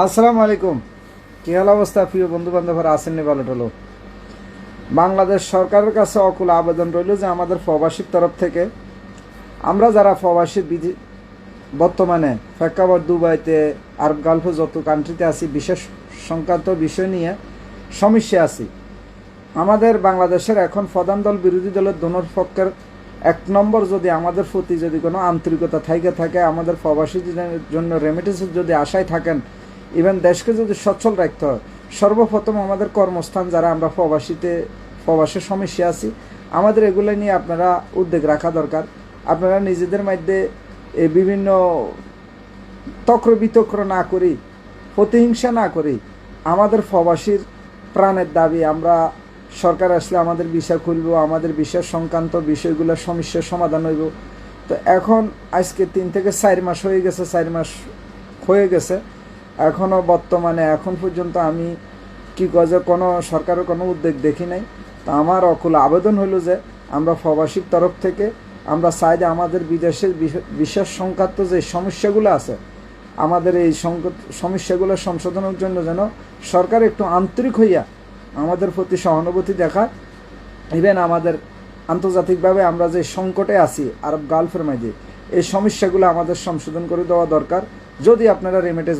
আসসালামু আলাইকুম। কি হাল অবস্থা প্রিয় বন্ধু বান্ধবরা, আছেন নি ভালো টলো? বাংলাদেশ সরকারের কাছে অকুল আবেদন রইল যে আমাদের প্রবাসীর তরফ থেকে আমরা যারা প্রবাসী বর্তমানে প্রেক্ষাপট দুবাইতে আরব গালফে যত কান্ট্রিতে আছি, বিশেষ সংক্রান্ত বিষয় নিয়ে সমস্যা আছি। আমাদের বাংলাদেশের এখন প্রধান দল বিরোধী দলের দোনোর পক্ষের এক নম্বর যদি আমাদের প্রতি যদি কোনো আন্তরিকতা থাকে, আমাদের প্রবাসীদের জন্য রেমিটেন্সের যদি আশায় থাকেন, ইভেন দেশকে যদি সচ্ছল রাখতে হয়, সর্বপ্রথম আমাদের কর্মস্থান যারা আমরা প্রবাসের সমস্যা আছি, আমাদের এগুলো নিয়ে আপনারা উদ্যোগ রাখা দরকার। আপনারা নিজেদের মধ্যে বিভিন্ন তক্র বিতক্র না করি, প্রতিহিংসা না করি, আমাদের প্রবাসীর প্রাণের দাবি, আমরা সরকার আসলে আমাদের ভিসা খুলব, আমাদের ভিসা সংক্রান্ত বিষয়গুলোর সমস্যার সমাধান হইব। তো এখন আজকে 3 থেকে 4 মাস হয়ে গেছে, 4 মাস হয়ে গেছে, এখনও বর্তমানে এখন পর্যন্ত আমি কি কাজে কোনো সরকারের কোনো উদ্যোগ দেখি নাই। তো আমার অকুল আবেদন হলো যে আমরা প্রবাসীর তরফ থেকে আমরা চাই যে আমাদের বিদেশের বিশেষ সংক্রান্ত যে সমস্যাগুলো আছে, আমাদের এই সমস্যাগুলো সংশোধনের জন্য যেন সরকার একটু আন্তরিক হইয়া আমাদের প্রতি সহানুভূতি দেখায়। ইভেন আমাদের আন্তর্জাতিকভাবে আমরা যে সংকটে আছি আরব গালফের মাঝে, এই সমস্যাগুলো আমাদের সংশোধন করে দেওয়া দরকার। যদি আপনারা রেমিটেন্স